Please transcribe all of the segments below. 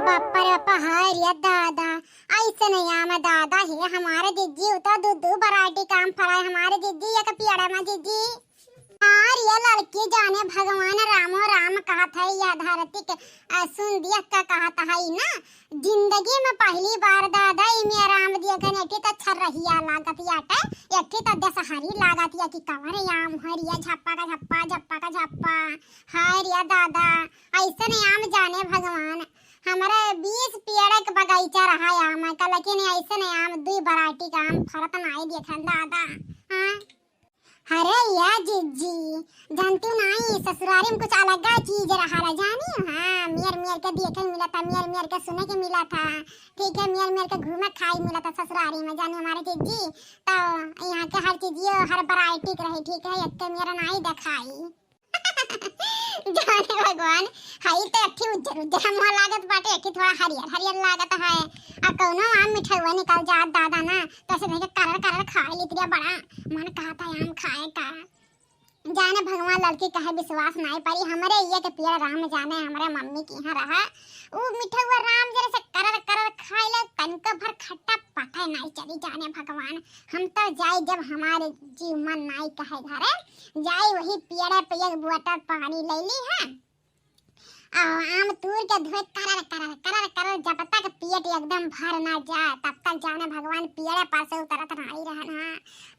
बाप्पा रे बाप्पा हाय रे दादा ऐसे नहीं आम दादा हे हमारे जीजी होता दूध बराटी काम फरा हमारे जीजी या पियाड़ा में जीजी यार ये लड़की जाने भगवान रामो राम कहा था या धरती के सुन दिया का कहा था ही ना जिंदगी में पहली बार दादा ये राम दिया गनेटी तो छर रही है लागत याटे एठी तो दस हरी लागत या कि कवर याम हरिया झप्पा का झप्पा झप्पा का झप्पा हाय रे दादा ऐसे नहीं आम जाने भगवान हमारा 20 पेड़ का बगीचा रहा आम का लेकिन ऐसे नहीं आम दो वैरायटी का आम फरत नहीं देखा दादा। हां अरे या जीजी जानती नहीं ससुरारी में कुछ अलग चीज रहा जानी। हां मेर के देखे मिला था मेर के सुने के मिला था ठीक है मेर के घूमे खाई मिला था ससुरारी में जानी हमारे जीजी तो यहाँ के हर चीज हर वैरायटी रही ठीक है एक मेरा नहीं दिखाई जाने भगवान हाई तो अच्छी उज्जर उज्जर मोह लागत बाटे कि थोड़ा हरियर हरियर लागत है आ कौनो आम मिठाई निकल जात दादा ना तो ऐसे देख करर खा लितरिया बड़ा मन कहता आम खाए का जाने भगवान लड़की कहे विश्वास नहीं पारी हमारे ये के पिया राम जाने हमारे मम्मी की यहाँ रहा वो मिठाई राम जरा से करर खाए ले तनक भर खट्टा पता नहीं चली जाने भगवान हम तो जाए जब हमारे जीव मन नहीं कहे घरे जाए वही पेड़ पे एक बोतल पानी ले ली है आम तूर के धोए करर जब तक पेट एकदम भर ना जाए तब तक जाने भगवान पेड़ पर से उतरत नहीं रहना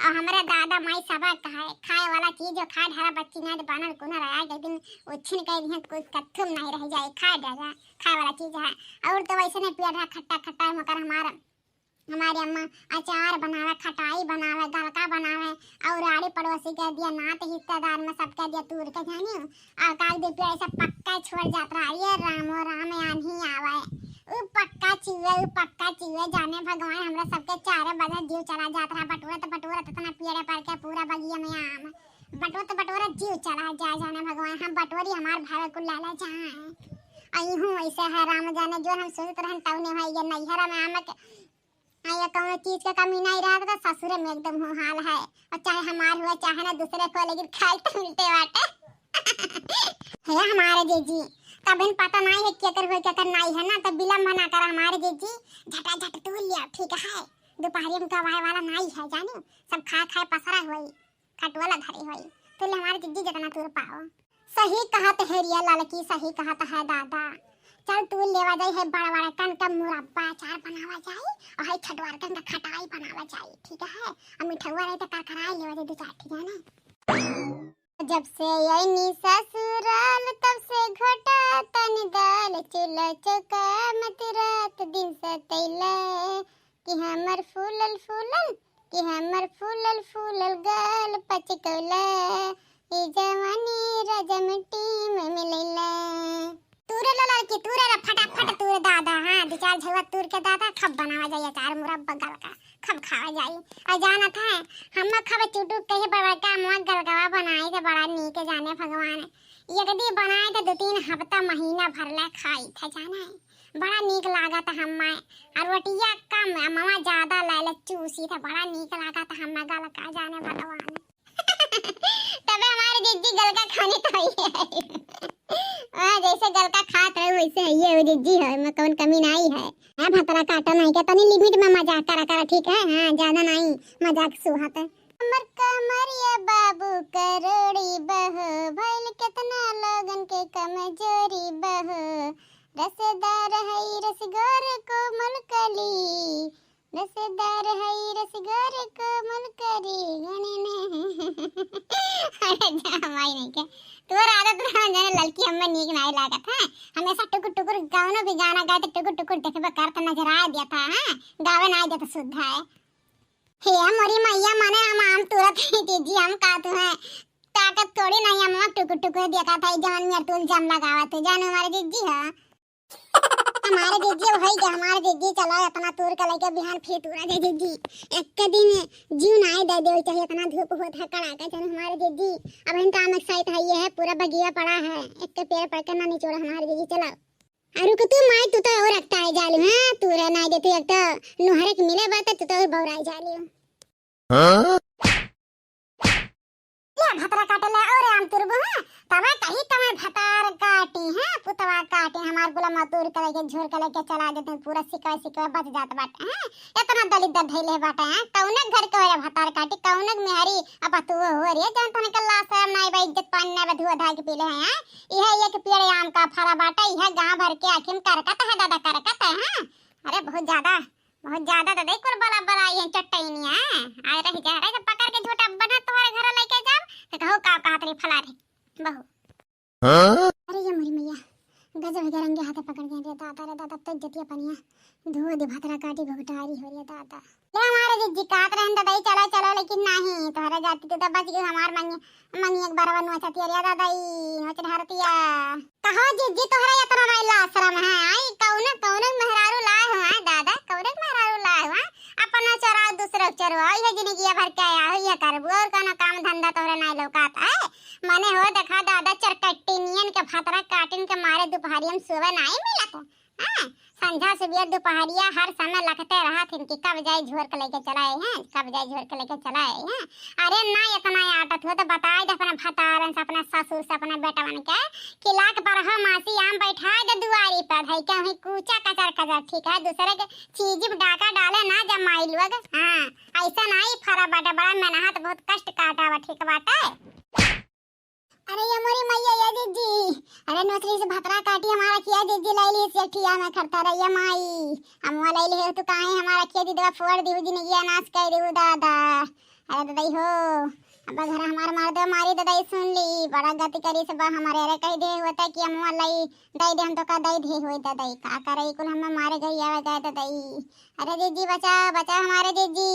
और हमारे दादा माई सब खाए वाला चीज जो खाए ढारा बच्ची ना बनल कोना रहा के दिन उछिन के दिन कुछ कथुम नहीं रह जाए खाए वाला चीज है और तो वैसे नहीं पेड़ खट्टा मगर हमारी अम्मा अचार बनावे खटाई बनावे गलका बनावे और आड़ी पड़ोसी के दिया नात रिश्तेदार में सबके दिया तूर के जानी और काल दे पे ऐसा पक्का छोड़ जाता ये रामो राम आनी आवे उ पक्का चीवे जाने भगवान हमरा सबके 4 बजे जीव चला जाता है बटोरा तना पेड़ पर के पूरा बगिया में आम बटोरा जीव चला जाने भगवान हम बटोरी हमार भाई को लाला जाए आई हूं ऐसे है राम जाने जो हम सोचत रहन तौने है ये नैहरा में आम के आया कौन चीज का कमी नहीं रहा तो ससुर में एकदम हो हाल है और चाहे हमार हुआ चाहे ना दूसरे को लेकिन खाए तो मिलते बाटे है हमारे जीजी तब इन पता नहीं है क्या कर नहीं है ना तो बिलम बना कर हमारे जीजी झटा तोड़ लिया ठीक है दोपहर में कवाए वाला नहीं है जानी सब खाए पसरा हुई खटवाला धरी हुई तो हमारे जीजी जितना तोड़ पाओ सही कहत है रिया लड़की सही कहत है दादा चल तू लेवा जाए है बड़ा कन का मुरब्बा अचार बनावा जाए और है छटवार कन का खटाई बनावा जाए ठीक है और मिठवा रहे तो करकराई लेवा जाए दो चार ठीक है ना जब से यही ससुराल तब से घोटा तन दाल चूल्हा चौका मत रात दिन से तैला कि हमर फूलल गाल पचकौला ई जवानी रजमटी में मिलैला तूरे लड़की तूरे फटाफट तूरे दादा हां दो चार झवा तूर के दादा खब बनावा जाए अचार मुरब्बा गलका खब खावा जाए और जाना था हम खब चुटू कहीं बड़ा का मुआ गलगवा बनाए के बड़ा नीक जाने भगवान यदि बनाए तो 2-3 हफ्ता महीना भर ले खाई था जाना बड़ा नीक लागा था हम्मा और रोटिया कम मम्मा ज्यादा ले चूसी था बड़ा नीक लागा था हम्मा गलका जाने भगवान तबे हमारे दीदी गलका खाने तो ही है जैसे गलका खात है वैसे ये दीदी है मैं कौन कमी नहीं है हां भतरा काटा नहीं के तनी लिमिट में मजाक करा ठीक है हां ज्यादा नहीं मजाक सुहात है हमर कमरिया बाबू करोड़ी बहो भइल कितना लोगन के कमजोरी बहो रसदार है रसगोर कोमल कली रसदार है रसगोर कोमल करी गने ने अरे जामाई नहीं के तोर आदत जाने लड़की हमें नीक नहीं लागत है हमेशा टुकुर गावनो भी गाना गाए तो टुकुर देखबे करत नजर आ दिया था हां गावे नहीं देता शुद्ध है हे मोरी मैया माने हम आम तुरंत दीदी हम का तू है ताकत थोड़ी नहीं हम टुकुर देखा था जवान में तुल जम लगावा थे जान हमारे दीदी है हमारे दीदी भाई के हमारे दीदी चला इतना दूर का लेके बिहान फिर टूरा दे दीदी एक दिन जीव नहीं दे दे चाहिए इतना धूप होता है कड़ाका चल हमारे दीदी अब इन काम एक्साइट है ये है पूरा बगिया पड़ा है एक के पेड़ पड़ के ना निचोड़ हमारे दीदी चलाओ अरु को तू माई तू तो और रखता है जालू हां तू रे नहीं देती एक तो नोहरे के मिले बात तू तो और बौराई जालू हां ले भतरा काटे ले और आम तुरबो है तब कहीं तमे भतार काटी है पुतवा काटी हमार गुला मतूर करे के झोर करे के चला देते पूरा सिकवा सिकवा बच जात बाटे है इतना दलित धैले बाटे है कौने घर के होरे भतार काटी कौने मेहरी अब तू हो रे जान तने कल्ला शर्म नहीं बा इज्जत पानी ना बधुआ धा के पीले है यह एक पेड़ आम का फरा बाटा यह गांव भर के आखिम करकत है दादा करकत है अरे बहुत ज्यादा तो देख कर बड़ा बड़ा ये चट्टाई है आ रही जा रहे पकड़ के झोटा बना तुम्हारे घर लेके जाओ तो कहो का कातरी फला रे बहु अरे ये मरी मैया गजब गरंगे हाथे पकड़ गए रे दादा तो इज्जतिया पनिया धो दे भतरा काटी घुघटारी हो रे दादा ले हमारे जिज्जी काट रहे दादा चलो चलो लेकिन नहीं तोहरा जाती तो बच गई हमार मंगी एक बार बनवा चाहती रे दादा ई नच धरतिया कहो जिज्जी तोहरा इतना नहीं आश्रम है आई कौन मेहरारू लाए हो है दादा कौन मेहरारू लाए हो अपना चरा दूसरा चरवा ये जिंदगी भर के आया हो ये करबो और कोनो काम धंधा तोहरा नहीं लौकाता है माने हो देखा दादा चरकट्टी नियन के भतरा काटिन के मारे दोपहरी हम सुबह नहीं मिलत हां संध्या सुबह दोपहरिया हर समय लगते रहा थिन कि कब जाए झोर के लेके चलाए हैं कब जाए झोर के लेके चलाए हैं अरे ना इतना आटत हो तो बताए दे अपना भतारन से अपना ससुर से अपना बेटा बन के कि लाख पर हम मासी आम बैठाए दे दुआरी पर धई के वही कूचा कचर ठीक है दूसरे के चीज डाका डाले ना जमाई लोग हां ऐसा नहीं फरा बाटा बड़ा मेहनत बहुत कष्ट काटा बा ठीक बाटा अरे ये मोरी मैया ये दीदी अरे नोचरी से भतरा काटी हमारा किया दीदी लैली से ठिया में करता रही माई हम वाला ले तो काहे हमारा किया दीदी फोड़ दी जी ने ये नाश कर दी दादा अरे दादा हो अब घर हमार मार दे मारी दादा सुन ली बड़ा गति करी से बा हमारे अरे कह दे होता कि हम वाला दई दे हम तो का दई दे होई दादा का करे कुल हम मारे गई आवे गए दादा अरे दीदी बचा हमारे दीदी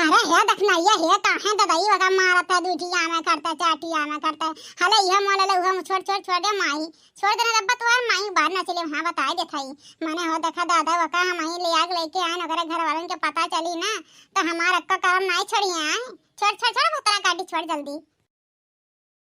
अरे है देखना ये है काहे दादा ये वगा मारता दूठिया में करता चाटिया में करता हले ये मोला ले हम छोड़ दे माई छोड़ देना दब्बा तो माई बाहर ना चले हां बताए दे थाई माने हो देखा दादा वका हम ही ले आग लेके आए अगर घर वालों के पता चली ना तो हमारा अक्का काम नहीं छोड़िए छोड़ भतरा काटी छोड़ जल्दी